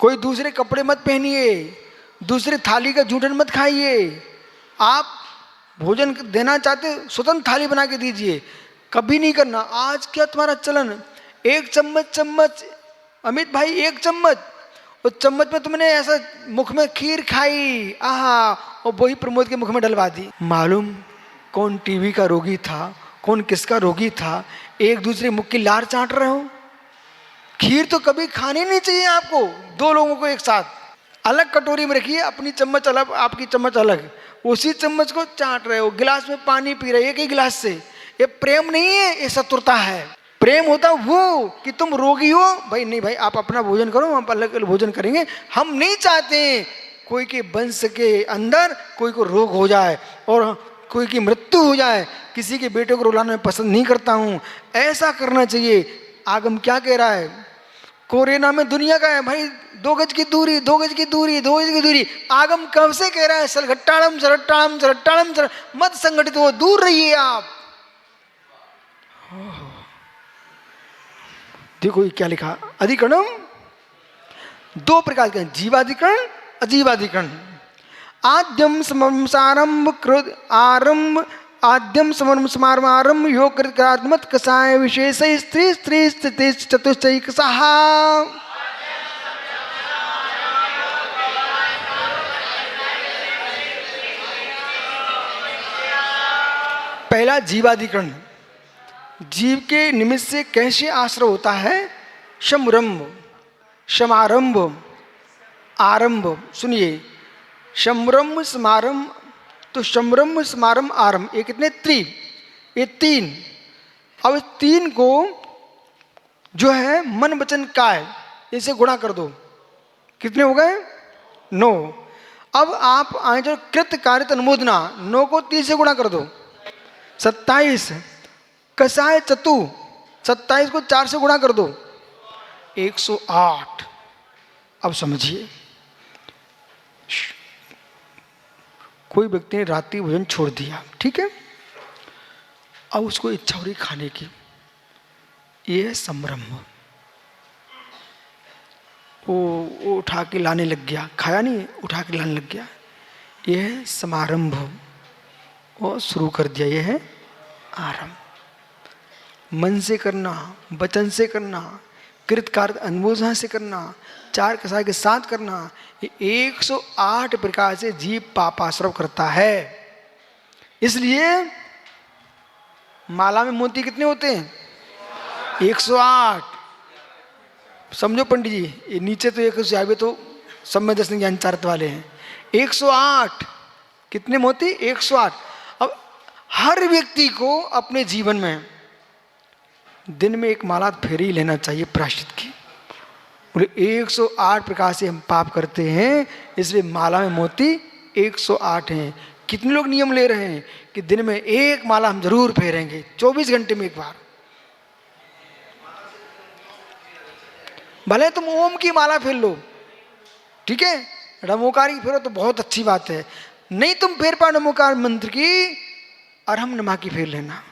कोई दूसरे कपड़े मत पहनिए, दूसरे थाली का जूठन मत खाइए। आप भोजन देना चाहते स्वतंत्र थाली बना के दीजिए, कभी नहीं करना। आज क्या तुम्हारा चलन, एक चम्मच अमित भाई, एक चम्मच, उस चम्मच में तुमने ऐसा मुख में खीर खाई, आहा, और वही प्रमोद के मुख में डलवा दी। मालूम कौन टीबी का रोगी था, कौन किसका रोगी था, एक दूसरे मुख की लार चाट रहे हो। खीर तो कभी खानी नहीं चाहिए आपको, दो लोगों को एक साथ। अलग कटोरी में रखिए, अपनी चम्मच अलग, आपकी चम्मच अलग, उसी चम्मच को चाट रहे हो। गिलास में पानी पी रहे हो एक ही गिलास से। ये प्रेम नहीं है, ये शत्रुता है। प्रेम होता वो कि तुम रोगी हो, भाई नहीं भाई आप अपना भोजन करो, हम अलग अलग भोजन करेंगे। हम नहीं चाहते कोई के वंश के अंदर कोई को रोग हो जाए और कोई की मृत्यु हो जाए। किसी के बेटे को रुलाना मैं पसंद नहीं करता हूँ। ऐसा करना चाहिए। आगम क्या कह रहा है, कोरोना में दुनिया का है भाई, 2 गज की दूरी, 2 गज की दूरी, 2 गज की दूरी। आगम कब से कह रहा है सलघट्टाड़म सरट्टाड़म सरट्टाड़म सर, मत संगठित हो, दूर रहिए आप। देखो ये क्या लिखा, अधिकरणम 2 प्रकार के, जीवाधिकरण अजीवाधिकरण। आद्यम समर्मसारंभ क्रोध आरंभ, आद्यम समर्मसारंभ योग कृतात्मत कसाय विशेष स्त्री स्त्री स्थिति चतुश्चैक सहा। पहला जीवाधिकरण, जीव के निमित्त से कैसे आश्रय होता है। शमरंभ, समारंभ, आरंभ। सुनिए, शमरंभ समारंभ, तो शमरंभ समारंभ आरंभ, ये कितने, ये 3। अब इस 3 को जो है मन वचन काय, इसे गुणा कर दो, कितने हो गए, 9। अब आप आए जो कृत कार्य अनुमोदना, 9 को 3 से गुणा कर दो, 27। कसाय चतु, 27 को 4 से गुणा कर दो, 108। अब समझिए, कोई व्यक्ति ने रात्रि भोजन छोड़ दिया, ठीक है, अब उसको इच्छा हो रही खाने की, ये है संभ्रम। वो उठा के लाने लग गया, खाया नहीं, उठा के लाने लग गया, ये है समारंभ, और शुरू कर दिया, ये है आरंभ। मन से करना, वचन से करना, कृतकार्य अनुमोदना से करना, 4 कसाय के साथ करना, ये 108 प्रकार से जीव पापाश्रव करता है। इसलिए माला में मोती कितने होते हैं, 108। समझो पंडित जी, ये नीचे तो 100 तो सम्य दर्शन ज्ञान चारित वाले हैं, 108 कितने मोती, 108। अब हर व्यक्ति को अपने जीवन में दिन में 1 माला फेर ही लेना चाहिए प्रायश्चित की। बोले 108 प्रकार से हम पाप करते हैं, इसलिए माला में मोती 108 हैं। कितने लोग नियम ले रहे हैं कि दिन में 1 माला हम जरूर फेरेंगे, 24 घंटे में 1 बार। भले तुम ओम की माला फेर लो, ठीक है, नमोकारी फेरो तो बहुत अच्छी बात है। नहीं तुम फेर पा नमोकार मंत्र की, अरहम नमा की फेर लेना,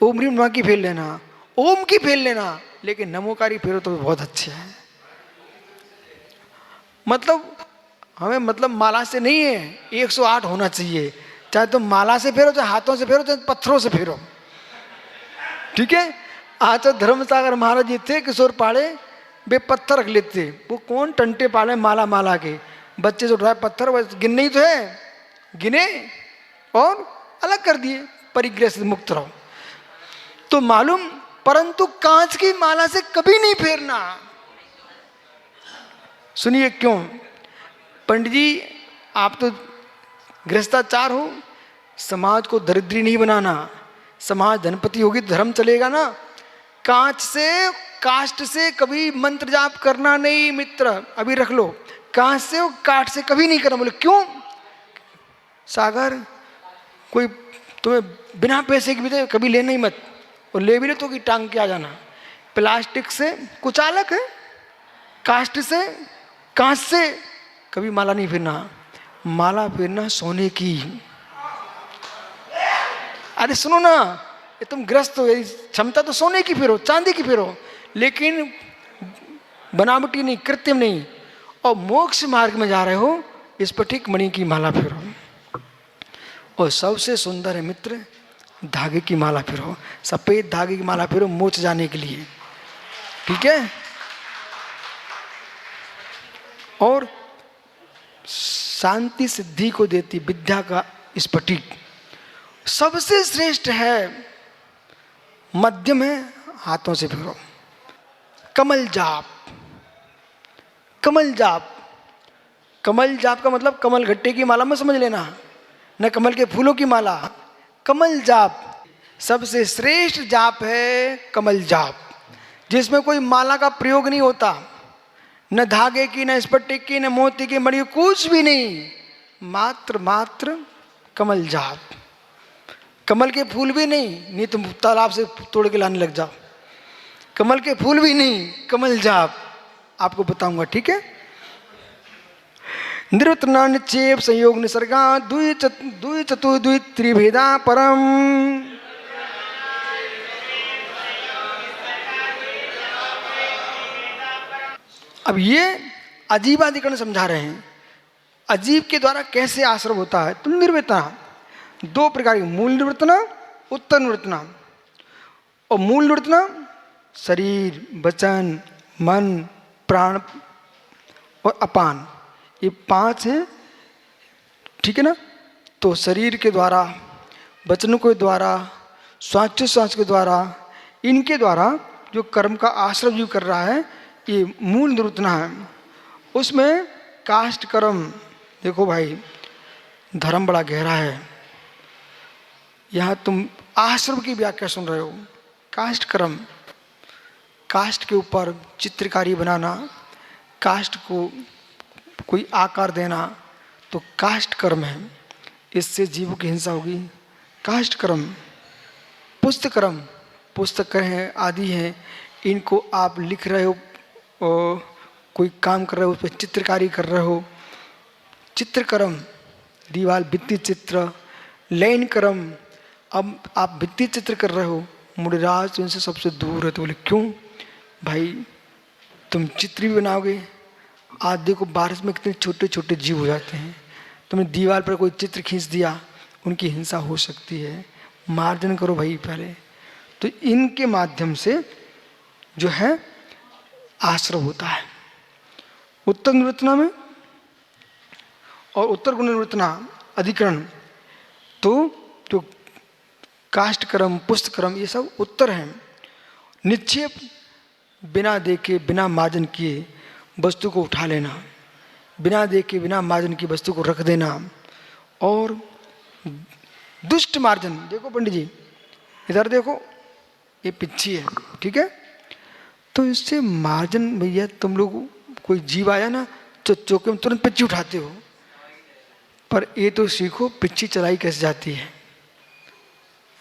ओम ह्रीम नमा की फेर लेना, ओम की फेर लेना, लेकिन नमोकारी फेरो तो बहुत अच्छे है। मतलब हमें मतलब माला से नहीं है, 108 होना चाहिए। चाहे तुम माला से फेरो, चाहे हाथों से फेरो, चाहे पत्थरों से फेरो, ठीक है। आज तो धर्मसागर महाराज जी थे किशोर पाड़े, वे पत्थर रख लेते। वो कौन टंटे पाले माला माला के, बच्चे से उठाए पत्थर, बस गिनने ही तो है, गिने और अलग कर दिए, परिग्रह से मुक्त रहो। तो मालूम, परंतु कांच की माला से कभी नहीं फेरना। सुनिए क्यों, पंडित जी आप तो गृहस्थाचार हो, समाज को दरिद्री नहीं बनाना, समाज धनपति होगी तो धर्म चलेगा ना। कांच से, काष्ठ से कभी मंत्र जाप करना नहीं मित्र, अभी रख लो। कांच से और काठ से कभी नहीं करना। बोले क्यों सागर, कोई तुम्हें बिना पैसे के भी दे कभी लेना ही मत, और ले भी ले तो कि टांग के आ जाना। प्लास्टिक से कुचालक है, काष्ठ से, कांच से कभी माला नहीं फेरना। माला फेरना सोने की। अरे सुनो ना, ये तुम ग्रस्त हो, क्षमता तो सोने की फेरो, चांदी की फेरो, लेकिन बनावटी नहीं, कृत्रिम नहीं। और मोक्ष मार्ग में जा रहे हो, स्फटिक मणि की माला फेरो। और सबसे सुंदर है मित्र, धागे की माला फेरो, सफेद धागे की माला फेरो मोक्ष जाने के लिए, ठीक है। और शांति सिद्धि को देती विद्या का स्फटिक सबसे श्रेष्ठ है, मध्यम है, हाथों से फेरो। कमल जाप, कमल जाप, कमल जाप का मतलब कमल घट्टे की माला में समझ लेना, न कमल के फूलों की माला। कमल जाप सबसे श्रेष्ठ जाप है, कमल जाप, जिसमें कोई माला का प्रयोग नहीं होता, न धागे की, न स्फटिक की, न मोती की मणि, कुछ भी नहीं, मात्र कमल जाप। कमल के फूल भी नहीं तुम तालाब से तोड़ के लाने लग जाओ, कमल के फूल भी नहीं, कमल जाप आपको बताऊंगा, ठीक है। निरुतना निक्षेप संयोग निसर्गा द्वि चतु द्वि त्रिभेदा परम। अब ये अजीबाधिकरण समझा रहे हैं, अजीब के द्वारा कैसे आश्रव होता है। तो निर्वृतना दो प्रकार की, मूल निवृत्तना, उत्तर निवृत्तना। और मूल निवृत्तना शरीर, वचन, मन, प्राण और अपान, ये पांच हैं, ठीक है ना। तो शरीर के द्वारा, वचनों के द्वारा, श्वास के द्वारा, इनके द्वारा जो कर्म का आश्रय जो कर रहा है, ये मूल निवृत्तना है। उसमें काष्ठ कर्म, देखो भाई धर्म बड़ा गहरा है, यहाँ तुम आश्रम की व्याख्या सुन रहे हो। काष्ठ कर्म, काष्ठ के ऊपर चित्रकारी बनाना, काष्ठ को कोई आकार देना, तो काष्ठ कर्म है, इससे जीवों की हिंसा होगी, काष्ठ कर्म। पुस्तक कर्म, पुस्तक हैं आदि हैं, इनको आप लिख रहे हो, कोई काम कर रहे हो, उस पर चित्रकारी कर रहे हो, चित्रकर्म, दीवार भित्ति चित्र। लैन कर्म, अब आप भित्ति चित्र कर रहे हो, मुड़राज तो इनसे सबसे दूर है। तो बोले क्यों भाई, तुम चित्र भी बनाओगे, आज देखो बारिश में कितने छोटे छोटे जीव हो जाते हैं, तुमने दीवार पर कोई चित्र खींच दिया, उनकी हिंसा हो सकती है, मार्जन करो भाई पहले। तो इनके माध्यम से जो है आश्रय होता है उत्तर निवृत्तना में। और उत्तर गुण निवृत्तना अधिकरण, तो जो काष्ठ कर्म, पुष्ट कर्म, ये सब उत्तर हैं। निक्षेप, बिना देखे बिना मार्जन किए वस्तु को उठा लेना, बिना देखे बिना मार्जन की वस्तु को रख देना। और दुष्ट मार्जन, देखो पंडित जी इधर देखो, ये पिच्छी है, ठीक है। तो इससे मार्जन, भैया तुम लोग कोई जीव आया ना, चौके में तुरंत पिच्छी उठाते हो, पर ये तो सीखो पिच्छी चलाई कैसे जाती है।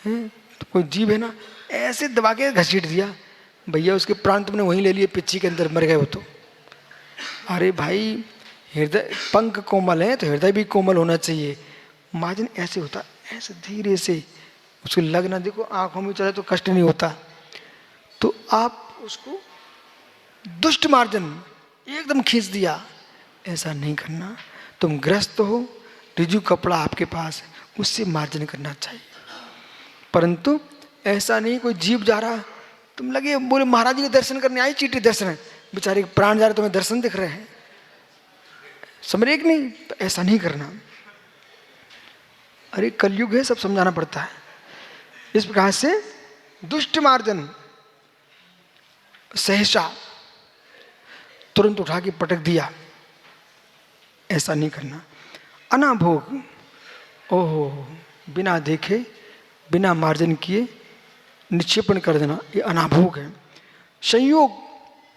तो कोई जीव है ना, ऐसे दबा के घसीट दिया, भैया उसके प्राण तुमने वहीं ले लिए, पिच्छी के अंदर मर गए हो। तो अरे भाई हृदय, पंख कोमल है तो हृदय भी कोमल होना चाहिए। मार्जन ऐसे होता, ऐसे धीरे से उसको लगना, देखो आंखों में चले तो कष्ट नहीं होता। तो आप उसको दुष्ट मार्जन एकदम खींच दिया, ऐसा नहीं करना। तुम ग्रस्त हो, रिजु कपड़ा आपके पास है, उससे मार्जन करना चाहिए। परंतु ऐसा नहीं, कोई जीव जा रहा, तुम लगे बोले महाराज जी के दर्शन करने आई, चीटी दर्शन है, बेचारे प्राण जा रहे, तुम्हें दर्शन दिख रहे हैं, समझ रहे कि नहीं। तो ऐसा नहीं करना। अरे कलयुग है, सब समझाना पड़ता है। इस प्रकार से दुष्ट मार्जन, सहसा तुरंत उठा के पटक दिया, ऐसा नहीं करना। अनाभोग, ओहो, बिना देखे बिना मार्जन किए निक्षेपण कर देना, ये अनाभोग है। संयोग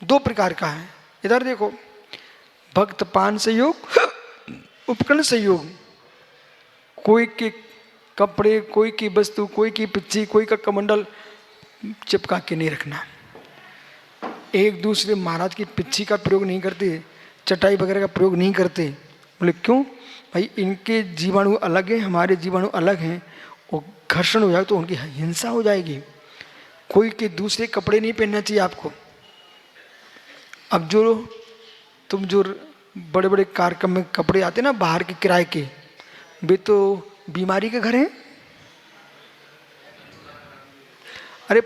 दो प्रकार का है, इधर देखो, भक्त पान संयोग, उपकरण संयोग। कोई के कपड़े, कोई की वस्तु, कोई की पिच्ची, कोई का कमंडल चिपका के नहीं रखना। एक दूसरे महाराज की पिच्ची का प्रयोग नहीं करते, चटाई वगैरह का प्रयोग नहीं करते। बोले क्यों भाई, इनके जीवाणु अलग हैं, हमारे जीवाणु अलग हैं, और घर्षण हो जाए तो उनकी हिंसा हो जाएगी। कोई के दूसरे कपड़े नहीं पहनना चाहिए आपको। अब जो तुम जो बड़े बड़े कार्यक्रम में कपड़े आते ना बाहर के किराए के, वे तो बीमारी के घर हैं। अरे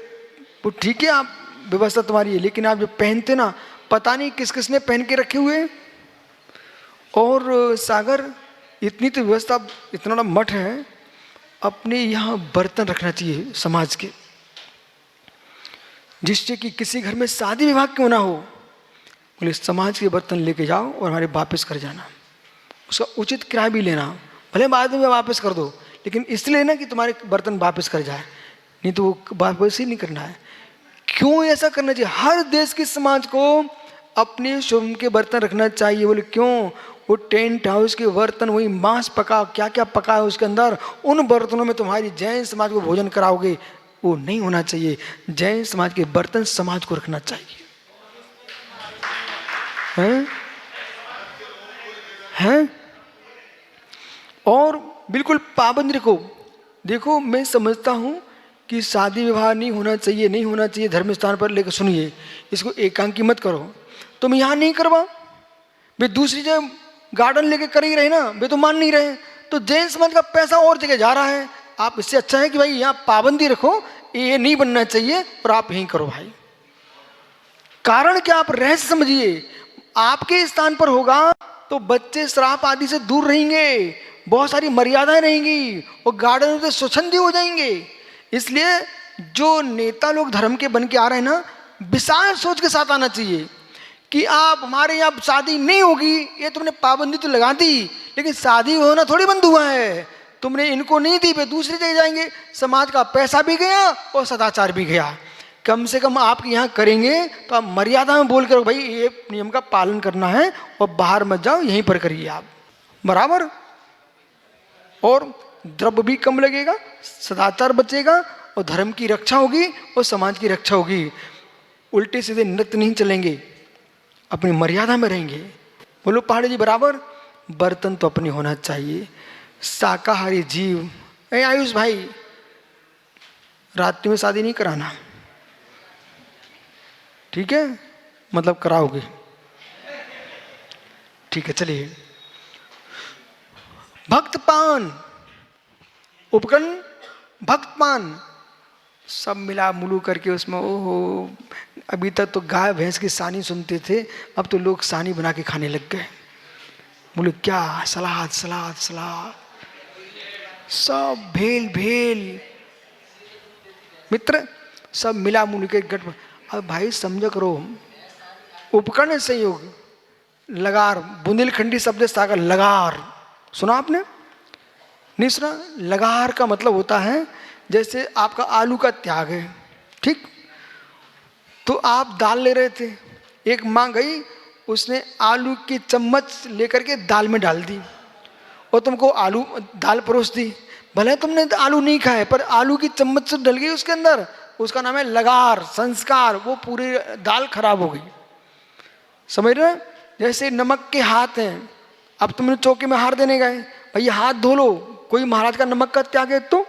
वो ठीक है, आप व्यवस्था तुम्हारी है, लेकिन आप जो पहनते ना, पता नहीं किस किस ने पहन के रखे हुए हैं। और सागर, इतनी तो व्यवस्था, इतना बड़ा मठ है, अपने यहाँ बर्तन रखना चाहिए समाज के, जिससे कि किसी घर में शादी विवाह क्यों ना हो, बोले समाज के बर्तन लेके जाओ और हमारे वापस कर जाना, उसका उचित किराया भी लेना, भले बाद में वापस कर दो, लेकिन इसलिए लेना कि तुम्हारे बर्तन वापस कर जाए, नहीं तो वो वापस ही नहीं करना है। क्यों ऐसा करना चाहिए? हर देश के समाज को अपने शोरूम के बर्तन रखना चाहिए। बोले क्यों? वो टेंट हाउस के बर्तन, वही मांस पका, क्या क्या पका है उसके अंदर, उन बर्तनों में तुम्हारी जैन समाज को भोजन कराओगे, वो नहीं होना चाहिए। जैन समाज के बर्तन समाज को रखना चाहिए। हैं? हैं? और बिल्कुल पाबंद रखो। देखो, मैं समझता हूँ कि शादी विवाह नहीं होना चाहिए, नहीं होना चाहिए धर्म स्थान पर, लेकर सुनिए, इसको एकांकी मत करो। तुम यहाँ नहीं करवा, वे दूसरी जगह गार्डन लेके कर ही रहे ना, वे तो मान नहीं रहे, तो जैन समाज का पैसा और जगह जा रहा है। आप इससे अच्छा है कि भाई यहाँ पाबंदी रखो, ये नहीं बनना चाहिए और आप यहीं करो भाई। कारण क्या? आप रहस्य समझिए। आपके स्थान पर होगा तो बच्चे श्राप आदि से दूर रहेंगे, बहुत सारी मर्यादाएं रहेंगी और गार्डन से स्वच्छंदी हो जाएंगे। इसलिए जो नेता लोग धर्म के बन के आ रहे हैं ना, विशाल सोच के साथ आना चाहिए कि आप हमारे यहाँ शादी नहीं होगी, ये तुमने पाबंदी तो लगा दी, लेकिन शादी होना थोड़ी बंद हुआ है, तुमने इनको नहीं दी, वे दूसरी जगह जाएंगे, समाज का पैसा भी गया और सदाचार भी गया। कम से कम आपके यहाँ करेंगे तो आप मर्यादा में बोल कर भाई ये नियम का पालन करना है और बाहर मत जाओ, यहीं पर करिए आप, बराबर। और द्रव्य भी कम लगेगा, सदाचार बचेगा और धर्म की रक्षा होगी और समाज की रक्षा होगी। उल्टे सीधे नृत्य नहीं चलेंगे, अपनी मर्यादा में रहेंगे। बोलो पहाड़ी जी, बराबर। बर्तन तो अपनी होना चाहिए। शाकाहारी जीव, ए आयुष भाई, रात्रि में शादी नहीं कराना, ठीक है? मतलब कराओगे, ठीक है? चलिए, भक्तपान, उपकरण भक्तपान, सब मिला मुलू करके उसमें, ओहो, अभी तक तो गाय भैंस की सानी सुनते थे, अब तो लोग सानी बना के खाने लग गए। बोले क्या? सलाद सलाद सलाद, सब भेल भेल, मित्र, सब मिला मुलू के गट। अब भाई समझ करो, उपकरण संयोग, लगार, बुंदेलखंडी शब्द सागर लगार, सुना आपने? नहीं सुना? लगार का मतलब होता है जैसे आपका आलू का त्याग है, ठीक? तो आप दाल ले रहे थे, एक माँ गई, उसने आलू की चम्मच लेकर के दाल में डाल दी और तुमको आलू दाल परोस दी। भले तुमने आलू नहीं खाए, पर आलू की चम्मच डल गई उसके अंदर, उसका नाम है लगार, संस्कार। वो पूरी दाल खराब हो गई, समझ रहे? जैसे नमक के हाथ हैं, अब तुमने चौके में हार देने गए, भैया हाथ धो लो, कोई महाराज का नमक का त्याग है, तो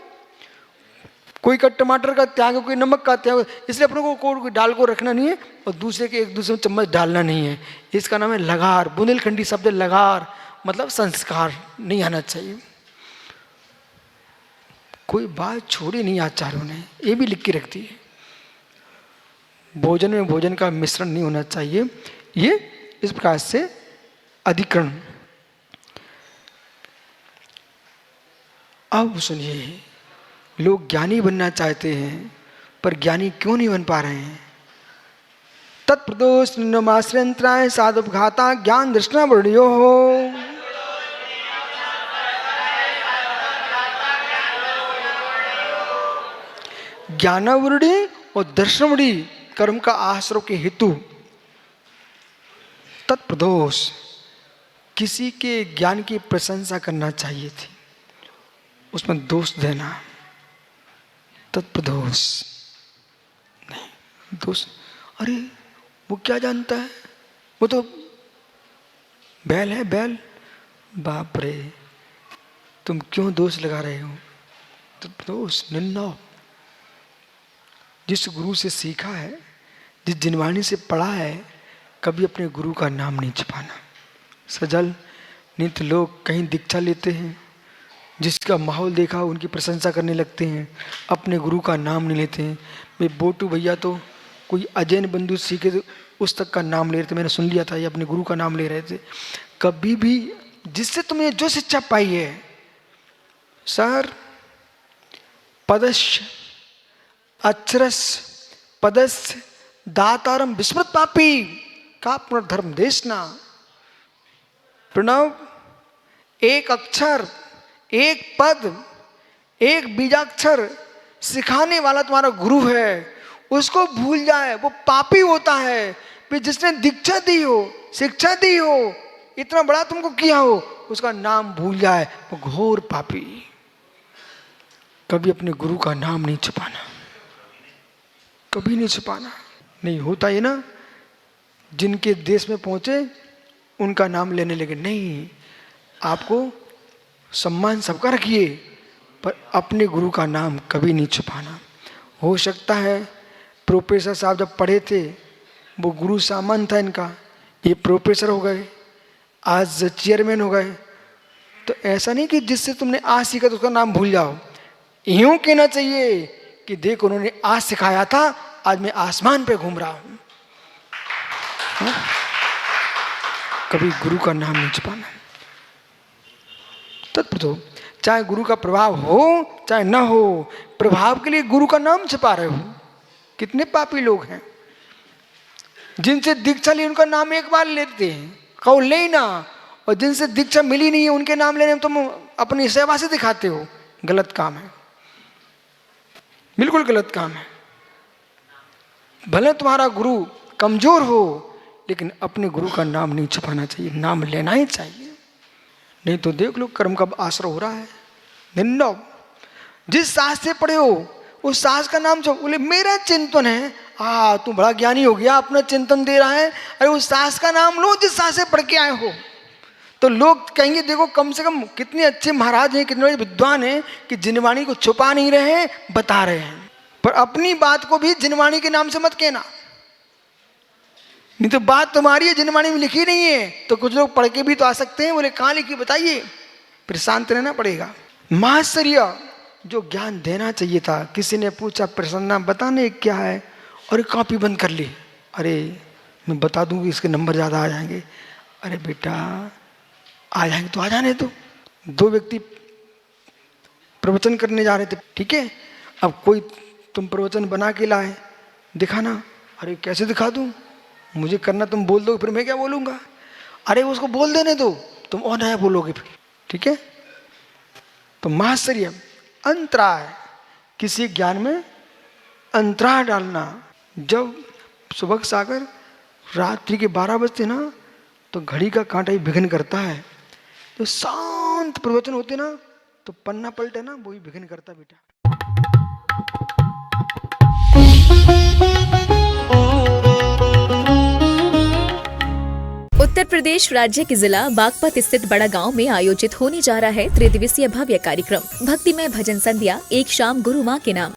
कोई का टमाटर का त्याग है, कोई नमक का त्याग है। इसलिए अपने को कोई दाल को रखना नहीं है और दूसरे के एक दूसरे में चम्मच डालना नहीं है। इसका नाम है लगार। बुंदेलखंडी शब्द लगार, मतलब संस्कार नहीं आना चाहिए। कोई बात छोड़ी नहीं आचार्यों ने, ये भी लिख के रख दी है। भोजन में भोजन का मिश्रण नहीं होना चाहिए, ये इस प्रकार से अधिकरण। अब सुनिए, लोग ज्ञानी बनना चाहते हैं पर ज्ञानी क्यों नहीं बन पा रहे हैं? तत्प्रदोष निमाश्रयंत्राय साधुघाता ज्ञान दृष्टा वर्णयो हो। ज्ञानावृणि और दर्शनवृणि कर्म का आश्रय के हेतु तत्प्रदोष, किसी के ज्ञान की प्रशंसा करना चाहिए थी, उसमें दोष देना, तत्प्रदोष नहीं। दोष, अरे वो क्या जानता है, वो तो बैल है, बैल। बाप रे, तुम क्यों दोष लगा रहे हो? तत्प्रदोष, निंदा। जिस गुरु से सीखा है, जिस जिनवाणी से पढ़ा है, कभी अपने गुरु का नाम नहीं छिपाना, सजल। नहीं तो लोग कहीं दीक्षा लेते हैं, जिसका माहौल देखा उनकी प्रशंसा करने लगते हैं, अपने गुरु का नाम नहीं लेते हैं। मैं बोटू भैया तो कोई अजैन बंधु सीखे तो उस तक का नाम ले रहे थे, मैंने सुन लिया था ये अपने गुरु का नाम ले रहे थे। कभी भी जिससे तुमने जो शिक्षा पाई है, सर पदस्य अक्षरस पदस्य दातारम विस्मृत पापी का पुनर्धर्म देशना। प्रणव, एक अक्षर, एक पद, एक बीजाक्षर सिखाने वाला तुम्हारा गुरु है, उसको भूल जाए वो पापी होता है। फिर जिसने दीक्षा दी हो, शिक्षा दी हो, इतना बड़ा तुमको किया हो, उसका नाम भूल जाए वो घोर पापी। कभी अपने गुरु का नाम नहीं छुपाना, कभी नहीं छुपाना। नहीं होता ये ना, जिनके देश में पहुंचे उनका नाम लेने लगे। नहीं, आपको सम्मान सबका रखिए, पर अपने गुरु का नाम कभी नहीं छुपाना। हो सकता है प्रोफेसर साहब जब पढ़े थे वो गुरु सामान था इनका, ये प्रोफेसर हो गए, आज चेयरमैन हो गए। तो ऐसा नहीं कि जिससे तुमने आज सीखा तो उसका नाम भूल जाओ। यूं कहना चाहिए कि देखो उन्होंने आज सिखाया था, आज मैं आसमान पे घूम रहा हूं। कभी गुरु का नाम नहीं छुपाना। तत्व चाहे गुरु का प्रभाव हो चाहे ना हो, प्रभाव के लिए गुरु का नाम छुपा रहे हो। कितने पापी लोग हैं जिनसे दीक्षा ली उनका नाम एक बार लेते हैं, कहो ले ना, और जिनसे दीक्षा मिली नहीं है उनके नाम लेने में तुम अपनी सेवा से दिखाते हो। गलत काम है, बिल्कुल गलत काम है। भले तुम्हारा गुरु कमजोर हो, लेकिन अपने गुरु का नाम नहीं छुपाना चाहिए, नाम लेना ही चाहिए। नहीं तो देख लो कर्म का आश्रय हो रहा है। निंदा, जिस सास से पढ़े हो उस सास का नाम छो, बोले मेरा चिंतन है। तू बड़ा ज्ञानी हो गया, अपना चिंतन दे रहा है। अरे उस सास का नाम लो जिस सास से पढ़ के आए हो। तो लोग कहेंगे देखो कम से कम कितने अच्छे महाराज हैं, कितने विद्वान हैं कि जिनवाणी को छुपा नहीं रहे, बता रहे हैं। पर अपनी बात को भी जिनवाणी के नाम से मत कहना, नहीं तो बात तुम्हारी है, जिनवाणी में लिखी नहीं है। तो कुछ लोग पढ़ के भी तो आ सकते हैं, बोले कहाँ लिखी बताइए, फिर शांत रहना पड़ेगा। माश्चर्य जो ज्ञान देना चाहिए था, किसी ने पूछा प्रसन्ना बताने क्या है, और कॉपी बंद कर ली। अरे मैं बता दूंगी इसके नंबर ज़्यादा आ जाएंगे। अरे बेटा आ जाएंगे तो आ जाने दो। दो व्यक्ति प्रवचन करने जा रहे थे, ठीक है, अब कोई तुम प्रवचन बना के लाए, दिखाना। अरे कैसे दिखा दूं, मुझे करना तुम बोल दो, फिर मैं क्या बोलूँगा। अरे उसको बोल देने दो, तुम और नया बोलोगे फिर, ठीक है। तो माश्चर्य अंतराय, किसी ज्ञान में अंतराय डालना। जब सुबह सागर रात्रि के 12 बजते ना, तो घड़ी का कांटा ही विघ्न करता है। तो शांत प्रवचन होते ना, तो पन्ना पलटे ना, वो ही विघ्न करता बेटा। उत्तर प्रदेश राज्य के जिला बागपत स्थित बड़ा गांव में आयोजित होने जा रहा है त्रिदिवसीय भव्य कार्यक्रम भक्तिमय भजन संध्या, एक शाम गुरु माँ के नाम।